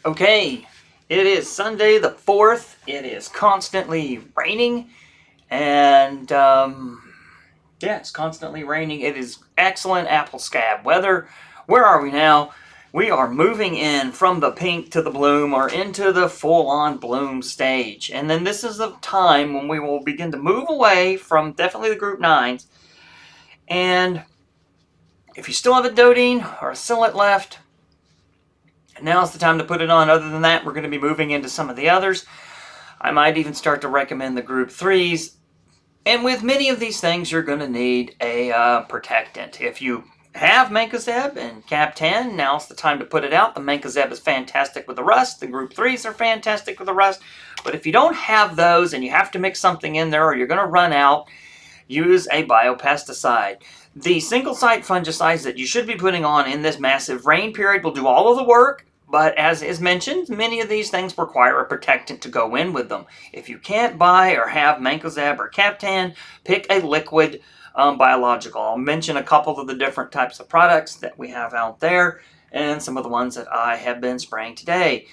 Okay, it is Sunday the 4th. It is constantly raining, and yeah, it's constantly raining. It is excellent apple scab weather. Where are we now? We are moving in from the pink to the bloom, or into the full-on bloom stage. And then this is the time when we will begin to move away from definitely the group 9s. And if you still have a dodine or a psyllid left, now's the time to put it on. Other than that, we're going to be moving into some of the others. I might even start to recommend the group 3s. And with many of these things, you're going to need a protectant. If you have mancozeb and cap 10, now's the time to put it out. The mancozeb is fantastic with the rust. The group 3s are fantastic with the rust. But if you don't have those and you have to mix something in there or you're going to run out, use a biopesticide. The single site fungicides that you should be putting on in this massive rain period will do all of the work. But as is mentioned, many of these things require a protectant to go in with them. If you can't buy or have mancozeb or Captan, pick a liquid biological. I'll mention a couple of the different types of products that we have out there and some of the ones that I have been spraying today.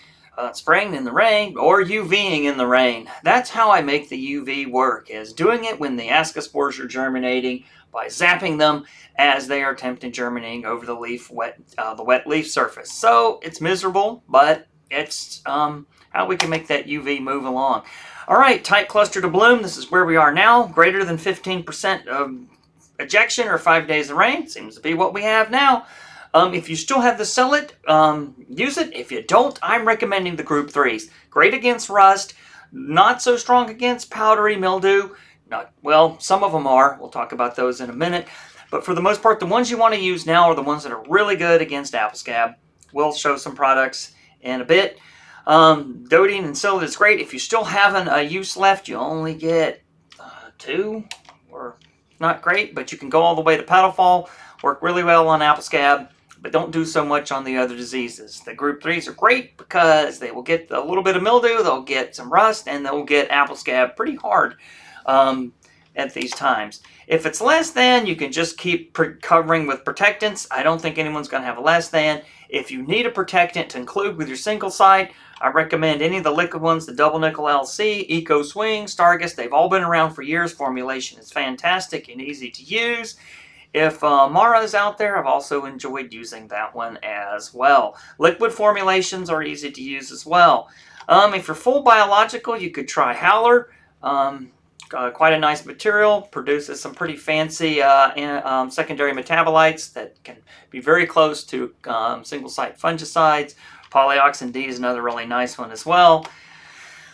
Spraying in the rain or UVing in the rain. That's how I make the UV work, is doing it when the ascospores are germinating by zapping them as they are attempting germinating over the wet leaf surface. So it's miserable, but it's how we can make that UV move along. All right, tight cluster to bloom. This is where we are now. Greater than 15% of ejection or 5 days of rain. Seems to be what we have now. If you still have the psyllid, use it. If you don't, I'm recommending the group 3s. Great against rust, not so strong against powdery mildew. Well, some of them are. We'll talk about those in a minute. But for the most part, the ones you want to use now are the ones that are really good against apple scab. We'll show some products in a bit. Dodine and psyllid is great. If you still haven't a use left, you only get 2, or not great, but you can go all the way to paddlefall. Work really well on apple scab, but don't do so much on the other diseases. The group 3s are great because they will get a little bit of mildew, they'll get some rust, and they'll get apple scab pretty hard at these times. If it's less than, you can just keep covering with protectants. I don't think anyone's going to have a less than. If you need a protectant to include with your single site, I recommend any of the liquid ones, the Double Nickel LC, Eco Swing, Stargus. They've all been around for years. Formulation is fantastic and easy to use. If Mara is out there, I've also enjoyed using that one as well. Liquid formulations are easy to use as well. If you're full biological, you could try Howler. Quite a nice material, produces some pretty fancy secondary metabolites that can be very close to single-site fungicides. Polyoxin D is another really nice one as well.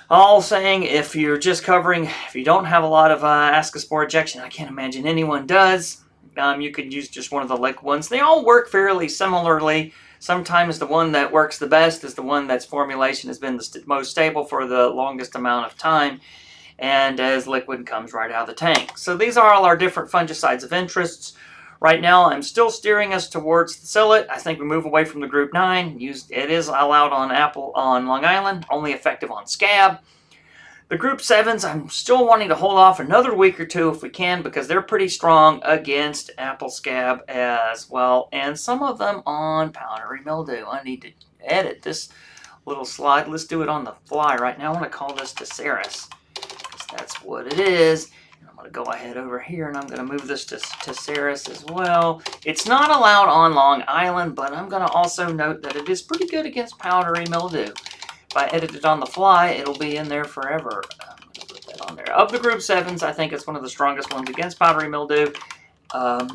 All saying, if you're just covering, if you don't have a lot of ascospore ejection, I can't imagine anyone does, you could use just one of the liquid ones. They all work fairly similarly. Sometimes the one that works the best is the one that's formulation has been the most stable for the longest amount of time, and as liquid comes right out of the tank. So these are all our different fungicides of interests. Right now, I'm still steering us towards the psyllid. I think we move away from the group 9. It is allowed on Long Island, only effective on scab. The group 7s, I'm still wanting to hold off another week or two if we can, because they're pretty strong against apple scab as well, and some of them on powdery mildew. I need to edit this little slide. Let's do it on the fly right now. I want to call this Tessaris, because that's what it is. I'm going to go ahead over here and I'm going to move this to Tessaris as well. It's not allowed on Long Island, but I'm going to also note that it is pretty good against powdery mildew. If I edit it on the fly, it'll be in there forever. I'm going to put that on there. Of the group 7s, I think it's one of the strongest ones against powdery mildew. And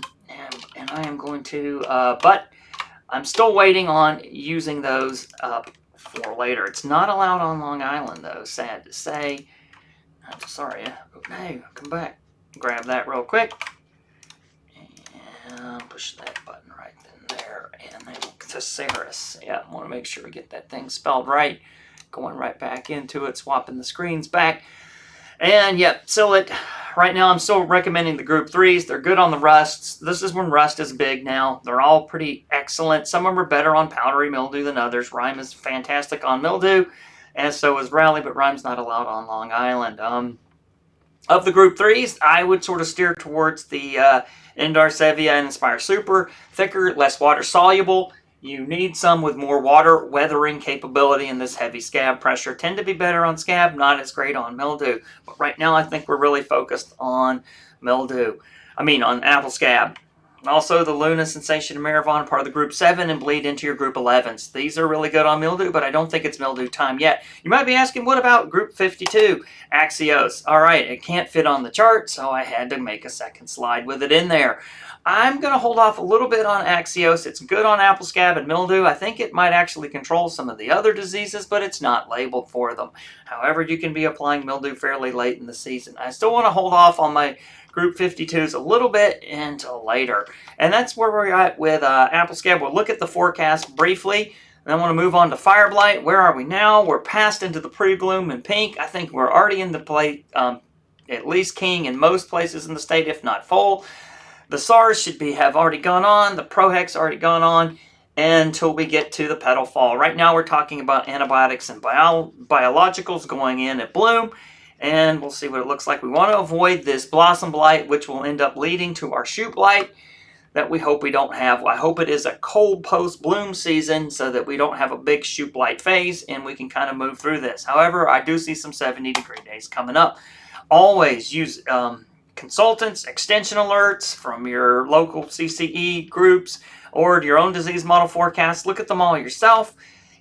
I am going to, but I'm still waiting on using those for later. It's not allowed on Long Island, though, sad to say. I'm sorry. No, come back. Grab that real quick. And push that button right in there. And then Tessaris. Yeah, I want to make sure we get that thing spelled right. Going right back into it, swapping the screens back. And yep, psyllid. Right now I'm still recommending the group 3s. They're good on the rusts. This is when rust is big now. They're all pretty excellent. Some of them are better on powdery mildew than others. Rime is fantastic on mildew, and so is Raleigh, but Rime's not allowed on Long Island. Of the group 3s, I would sort of steer towards the Endar Sevia and Inspire Super. Thicker, less water soluble. You need some with more water weathering capability in this heavy scab pressure. Tend to be better on scab, not as great on mildew. But right now I think we're really focused on mildew. On apple scab. Also, the Luna, Sensation, and Maravon, part of the group 7 and bleed into your group 11s. These are really good on mildew, but I don't think it's mildew time yet. You might be asking, what about group 52, Axios? All right, it can't fit on the chart, so I had to make a second slide with it in there. I'm going to hold off a little bit on Axios. It's good on apple scab and mildew. I think it might actually control some of the other diseases, but it's not labeled for them. However, you can be applying mildew fairly late in the season. I still want to hold off on my Group 52s a little bit until later. And that's where we're at with apple scab. We'll look at the forecast briefly. And I want to move on to fire blight. Where are we now? We're past into the pre-bloom in pink. I think we're already in the plate, at least king in most places in the state, if not full. The SARS should have already gone on. The ProHex already gone on until we get to the petal fall. Right now we're talking about antibiotics and biologicals going in at bloom. And we'll see what it looks like. We want to avoid this blossom blight, which will end up leading to our shoot blight that we hope we don't have. I hope it is a cold post-bloom season so that we don't have a big shoot blight phase and we can kind of move through this. However, I do see some 70-degree days coming up. Always use consultants, extension alerts from your local CCE groups or your own disease model forecast. Look at them all yourself.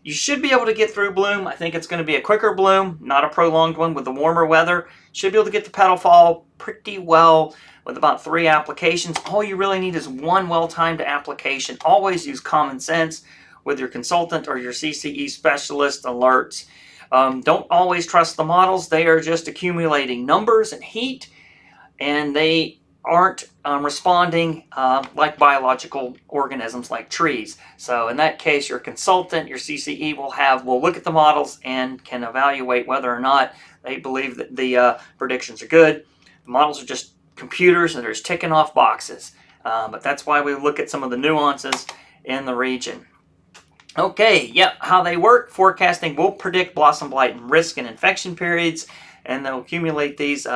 You should be able to get through bloom. I think it's going to be a quicker bloom, not a prolonged one with the warmer weather. Should be able to get to petal fall pretty well with about 3 applications. All you really need is one well-timed application. Always use common sense with your consultant or your CCE specialist alerts. Don't always trust the models. They are just accumulating numbers and heat, and they aren't responding like biological organisms like trees. So in that case, your consultant, your CCE will look at the models and can evaluate whether or not they believe that the predictions are good. The models are just computers and they're just ticking off boxes. But that's why we look at some of the nuances in the region. Okay, how they work. Forecasting will predict blossom blight and risk and infection periods, and they'll accumulate these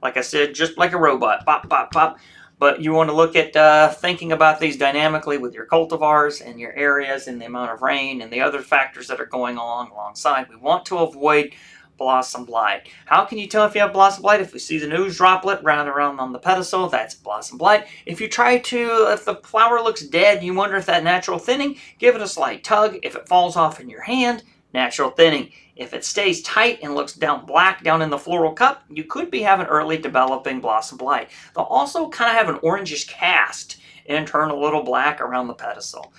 like I said, just like a robot, pop, pop, pop. But you want to look at thinking about these dynamically with your cultivars and your areas and the amount of rain and the other factors that are going on alongside. We want to avoid blossom blight. How can you tell if you have blossom blight? If we see the ooze droplet round around on the pedestal, that's blossom blight. If the flower looks dead and you wonder if that natural thinning, give it a slight tug. If it falls off in your hand, natural thinning. If it stays tight and looks black down in the floral cup, you could be having early developing blossom blight. They'll also kind of have an orangish cast and turn a little black around the pedestal.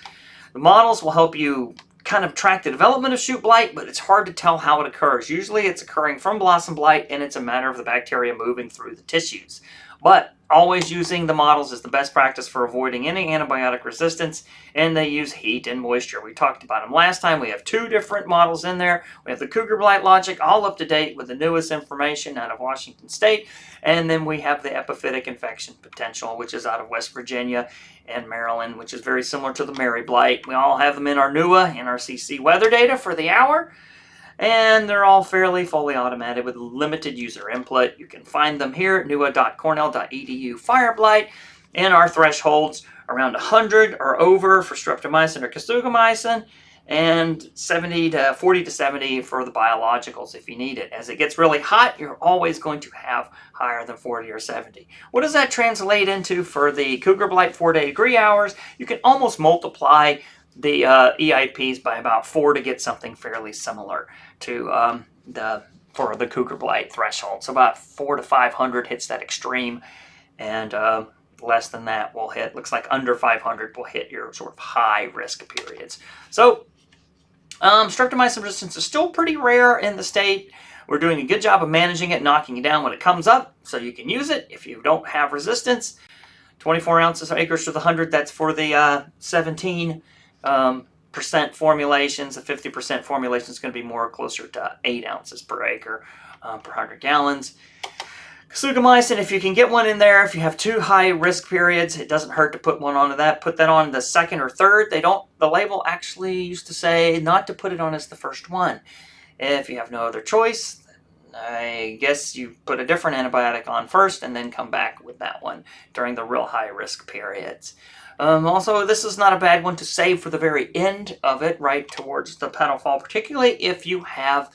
The models will help you kind of track the development of shoot blight, but it's hard to tell how it occurs. Usually it's occurring from blossom blight and it's a matter of the bacteria moving through the tissues. But always using the models is the best practice for avoiding any antibiotic resistance, and they use heat and moisture. We talked about them last time. We have 2 different models in there. We have the Cougar Blight Logic, all up to date with the newest information out of Washington State, and then we have the Epiphytic Infection Potential, which is out of West Virginia and Maryland, which is very similar to the Mary Blight. We all have them in our NUA and our CC weather data for the hour. And they're all fairly fully automated with limited user input. You can find them here at nua.cornell.edu Fire Blight, and our thresholds around 100 or over for streptomycin or kasugamycin, and 40 to 70 for the biologicals if you need it. As it gets really hot, you're always going to have higher than 40 or 70. What does that translate into for the Cougar Blight 4-day degree hours? You can almost multiply the EIPs by about 4 to get something fairly similar to for the Cougar Blight threshold. So about 400 to 500 hits that extreme, and less than that will hit, looks like under 500 will hit your sort of high risk periods. So streptomycin resistance is still pretty rare in the state. We're doing a good job of managing it, knocking it down when it comes up, so you can use it if you don't have resistance. 24 ounces per acre to the 100, that's for the 17% formulations. The 50% formulation is going to be more closer to 8 ounces per acre per 100 gallons. Kasugamycin, if you can get one in there, if you have 2 high risk periods, it doesn't hurt to put one onto that. Put that on the second or third. The label actually used to say not to put it on as the first one. If you have no other choice, I guess you put a different antibiotic on first and then come back with that one during the real high risk periods. Also, this is not a bad one to save for the very end of it, right towards the petal fall, particularly if you have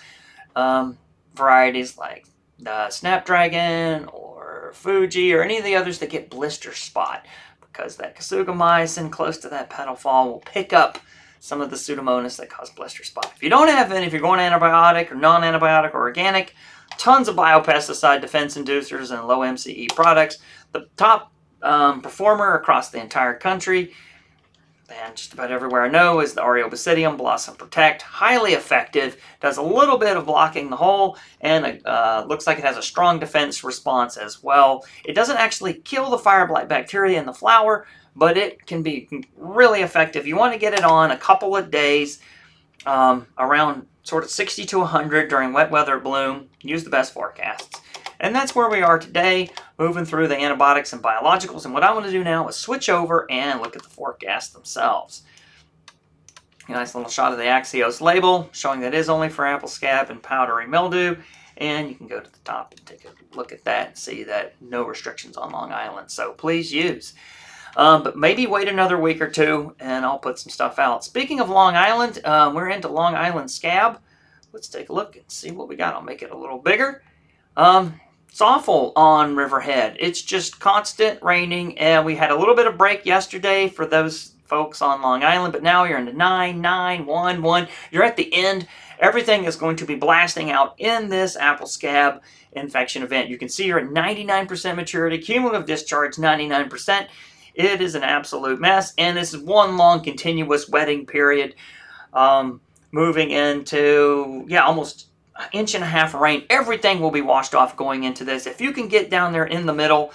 varieties like the Snapdragon or Fuji or any of the others that get blister spot, because that kasugamycin close to that petal fall will pick up some of the Pseudomonas that cause blister spot. If you don't have any, if you're going antibiotic or non-antibiotic or organic, tons of biopesticide defense inducers and low MCE products. The top performer across the entire country and just about everywhere I know is the Aureobasidium Blossom Protect. Highly effective, does a little bit of blocking the hole, and looks like it has a strong defense response as well. It doesn't actually kill the fire blight bacteria in the flower, but it can be really effective. You want to get it on a couple of days, around sort of 60 to 100 during wet weather bloom. Use the best forecasts. And that's where we are today, moving through the antibiotics and biologicals. And what I want to do now is switch over and look at the forecasts themselves. A nice little shot of the Axios label, showing that it is only for apple scab and powdery mildew. And you can go to the top and take a look at that and see that no restrictions on Long Island. So please use. But maybe wait another week or two and I'll put some stuff out. Speaking of Long Island, we're into Long Island scab. Let's take a look and see what we got. I'll make it a little bigger. It's awful on Riverhead. It's just constant raining, and we had a little bit of break yesterday for those folks on Long Island, but now you're into 9, 9, 1, 1. You're at the end. Everything is going to be blasting out in this apple scab infection event. You can see you're at 99% maturity, cumulative discharge 99%. It is an absolute mess, and this is one long continuous wetting period, moving into, almost inch and a half of rain. Everything will be washed off going into this. If you can get down there in the middle,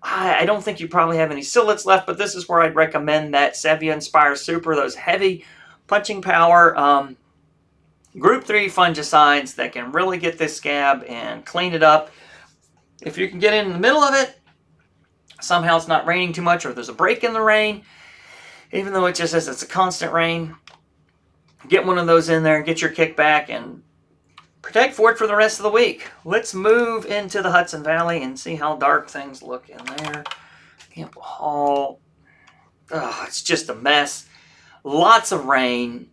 I don't think you probably have any psyllids left, but this is where I'd recommend that Sevia Inspire Super, those heavy punching power group 3 fungicides that can really get this scab and clean it up. If you can get in the middle of it, somehow it's not raining too much or there's a break in the rain, even though it just says it's a constant rain, get one of those in there and get your kickback and protect for it for the rest of the week. Let's move into the Hudson Valley and see how dark things look in there. Campbell Hall. Oh, it's just a mess. Lots of rain.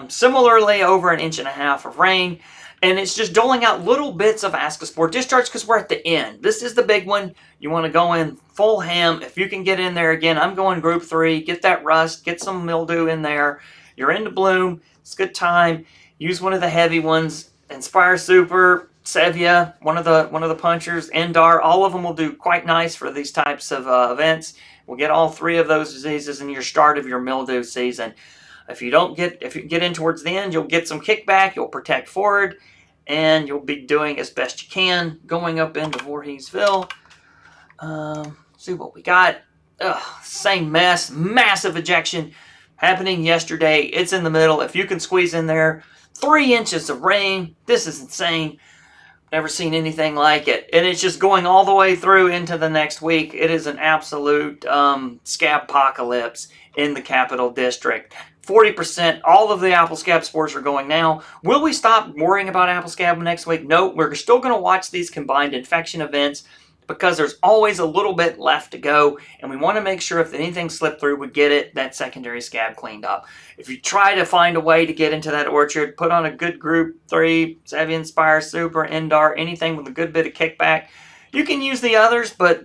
Similarly, over an inch and a half of rain. And it's just doling out little bits of ascospore discharge because we're at the end. This is the big one. You want to go in full ham. If you can get in there again, I'm going group 3. Get that rust. Get some mildew in there. You're into bloom. It's a good time. Use one of the heavy ones. Inspire Super, Sevia, one of the punchers, Endar, all of them will do quite nice for these types of events. We'll get all 3 of those diseases in your start of your mildew season. If you get in towards the end, you'll get some kickback, you'll protect forward, and you'll be doing as best you can going up into Voorheesville. See what we got. Same mess, massive ejection happening yesterday. It's in the middle. If you can squeeze in there, 3 inches of rain. This is insane. Never seen anything like it. And it's just going all the way through into the next week. It is an absolute scab apocalypse in the Capital District. 40%, all of the apple scab spores are going now. Will we stop worrying about apple scab next week? No, we're still going to watch these combined infection events because there's always a little bit left to go, and we want to make sure if anything slipped through, we get that secondary scab cleaned up. If you try to find a way to get into that orchard, put on a good group 3, Sevia Inspire, Super, Endar, anything with a good bit of kickback. You can use the others, but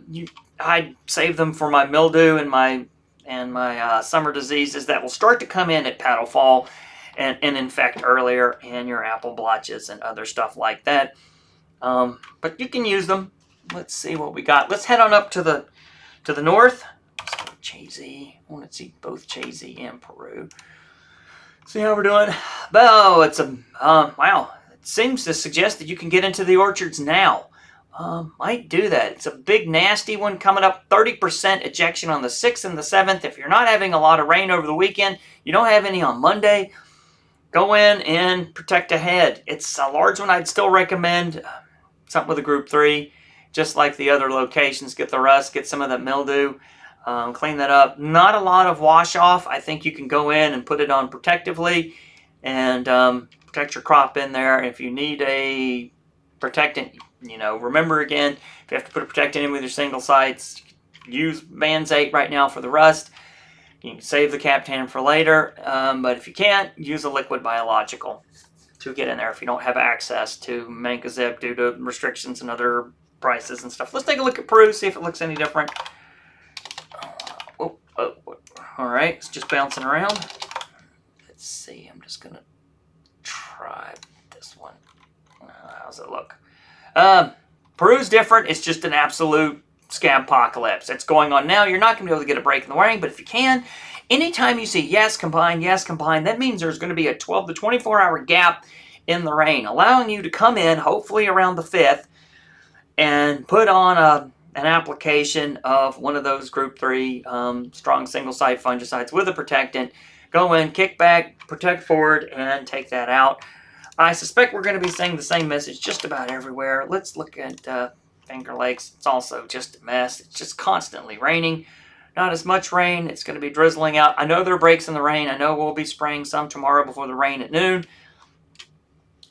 I'd save them for my mildew and my summer diseases that will start to come in at petal fall and infect earlier, and your apple blotches and other stuff like that. But you can use them. Let's see what we got. Let's head on up to the north. Let's go to Chazy. I want to see both Chazy and Peru. See how we're doing. Oh, it's a wow. It seems to suggest that you can get into the orchards now. Might do that. It's a big nasty one coming up. 30% ejection on the 6th and the 7th. If you're not having a lot of rain over the weekend, you don't have any on Monday, go in and protect ahead. It's a large one. I'd still recommend something with a group 3. Just like the other locations, get the rust, get some of that mildew, clean that up. Not a lot of wash off. I think you can go in and put it on protectively and protect your crop in there. If you need a protectant, remember again, if you have to put a protectant in with your single sites, use Banzate right now for the rust. You can save the Captan for later, but if you can't, use a liquid biological to get in there if you don't have access to Mancozeb due to restrictions and other prices and stuff. Let's take a look at Peru, see if it looks any different. All right, it's just bouncing around. Let's see, I'm just going to try this one. How's it look? Peru's different. It's just an absolute scab apocalypse. It's going on now. You're not going to be able to get a break in the wearing, but if you can, anytime you see yes, combine, that means there's going to be a 12 to 24 hour gap in the rain, allowing you to come in, hopefully around the 5th, and put on an application of one of those group 3 strong single-site fungicides with a protectant. Go in, kick back, protect forward, and take that out. I suspect we're going to be saying the same message just about everywhere. Let's look at Finger Lakes. It's also just a mess. It's just constantly raining. Not as much rain. It's going to be drizzling out. I know there are breaks in the rain. I know we'll be spraying some tomorrow before the rain at noon.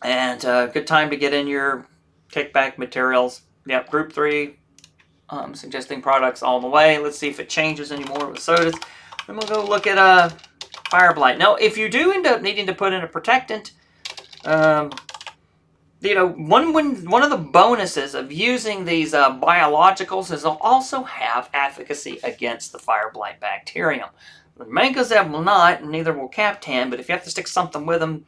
And good time to get in your kickback materials. Yep, Group 3, suggesting products all the way. Let's see if it changes anymore with sodas. Then we'll go look at Fire Blight. Now, if you do end up needing to put in a protectant, you know, one of the bonuses of using these biologicals is they'll also have efficacy against the fire blight bacterium. The Mancozeb will not, and neither will Captan, but if you have to stick something with them,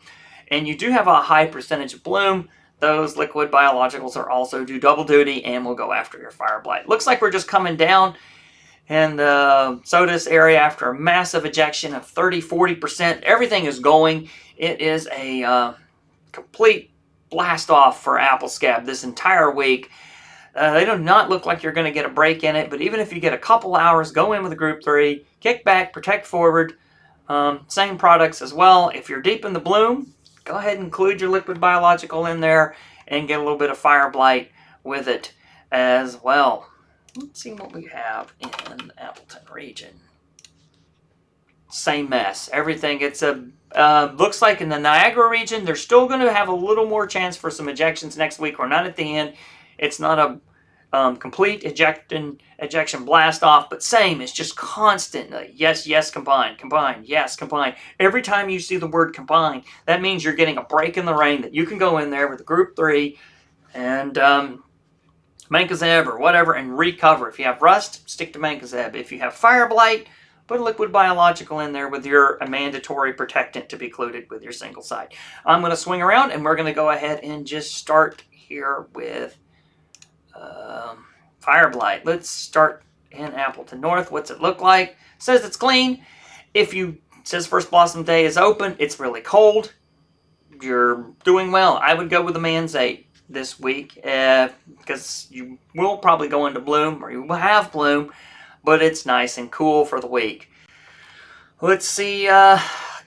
and you do have a high percentage of bloom, those liquid biologicals are also do double duty and will go after your fire blight. Looks like we're just coming down in the Sodas area after a massive ejection of 30-40%. Everything is going. It is a complete blast off for apple scab this entire week. They do not look like you're going to get a break in it, but even if you get a couple hours, go in with a Group 3, kick back, protect forward. Same products as well. If you're deep in the bloom, go ahead and include your liquid biological in there and get a little bit of fire blight with it as well. Let's see what we have in the Appleton region. Same mess. Everything. It's looks like in the Niagara region, they're still going to have a little more chance for some ejections next week. We're not at the end. It's not a complete ejection blast off, but same. It's just constant. Yes, combine, yes, combine. Every time you see the word combine, that means you're getting a break in the rain that you can go in there with a Group 3 and Mancozeb or whatever and recover. If you have rust, stick to Mancozeb. If you have fire blight, put a liquid biological in there with your mandatory protectant to be included with your single site. I'm going to swing around and we're going to go ahead and just start here with fire blight. Let's start in Appleton North. What's it look like? It says it's clean. It says First Blossom Day is open. It's really cold. You're doing well. I would go with the Manzate this week because you will probably go into bloom or you will have bloom, but it's nice and cool for the week. Let's see,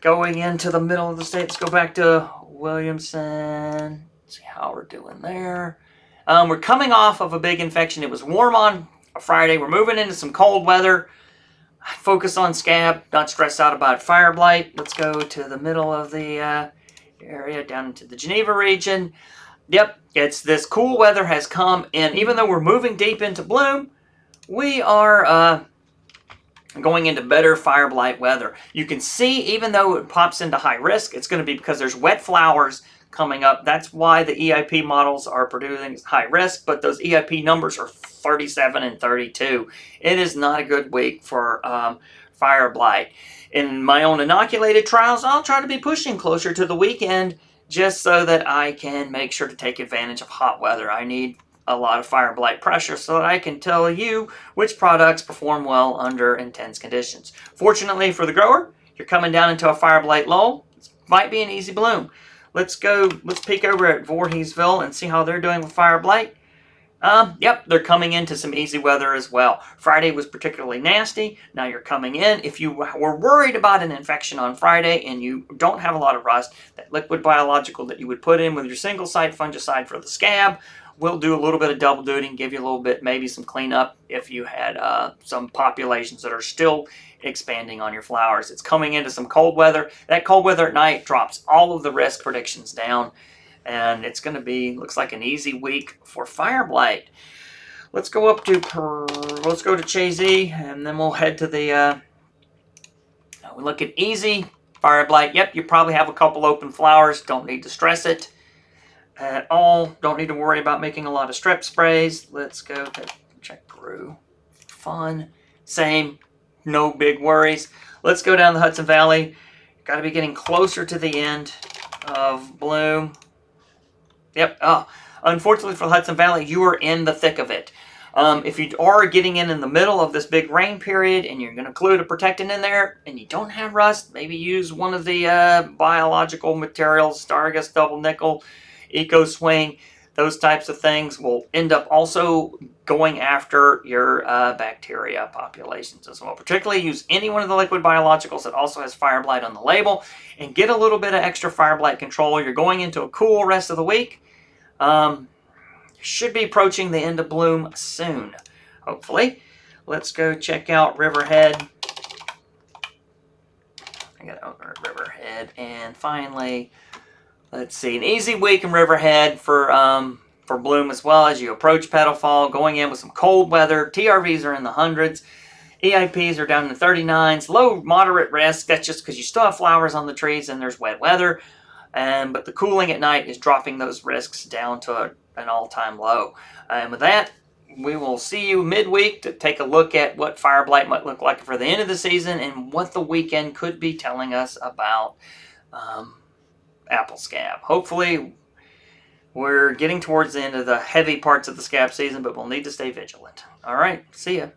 going into the middle of the state, let's go back to Williamson, see how we're doing there. We're coming off of a big infection. It was warm on Friday. We're moving into some cold weather. Focus on scab, not stressed out about fire blight. Let's go to the middle of the area, down into the Geneva region. Yep, it's this cool weather has come, and even though we're moving deep into bloom, we are going into better fire blight weather. You can see, even though it pops into high risk, it's going to be because there's wet flowers coming up. That's why the EIP models are producing high risk, but those EIP numbers are 37 and 32. It is not a good week for fire blight. In my own inoculated trials, I'll try to be pushing closer to the weekend just so that I can make sure to take advantage of hot weather. I need a lot of fire blight pressure so that I can tell you which products perform well under intense conditions. Fortunately for the grower, you're coming down into a fire blight lull. This might be an easy bloom. Let's peek over at Voorheesville and see how they're doing with fire blight. Yep, they're coming into some easy weather as well. Friday was particularly nasty. Now you're coming in. If you were worried about an infection on Friday and you don't have a lot of rust, that liquid biological that you would put in with your single site fungicide for the scab will do a little bit of double duty and give you a little bit, maybe some cleanup if you had some populations that are still expanding on your flowers. It's coming into some cold weather. That cold weather at night drops all of the risk predictions down. And it's going to be, looks like an easy week for fire blight. Let's go to Chazy, and then we'll head to the We look at easy fire blight. Yep, you probably have a couple open flowers. Don't need to stress it at all. Don't need to worry about making a lot of strep sprays. Let's go to check Peru. Fun. Same. No big worries. Let's go down the Hudson Valley. Got to be getting closer to the end of bloom. Yep. Oh, unfortunately for the Hudson Valley, you are in the thick of it. If you are getting in the middle of this big rain period and you're going to include a protectant in there and you don't have rust, maybe use one of the biological materials, Stargus, Double Nickel, Eco Swing. Those types of things will end up also going after your bacteria populations as well. Particularly use any one of the liquid biologicals that also has fire blight on the label and get a little bit of extra fire blight control. You're going into a cool rest of the week. Should be approaching the end of bloom soon, hopefully. Let's go check out Riverhead. I got over at Riverhead. And finally, let's see, an easy week in Riverhead for bloom as well as you approach petal fall, going in with some cold weather. TRVs are in the hundreds. EIPs are down in the 39s. Low, moderate risk. That's just because you still have flowers on the trees and there's wet weather. But the cooling at night is dropping those risks down to an all-time low. And with that, we will see you midweek to take a look at what fire blight might look like for the end of the season and what the weekend could be telling us about apple scab. Hopefully, we're getting towards the end of the heavy parts of the scab season, but we'll need to stay vigilant. All right, see ya.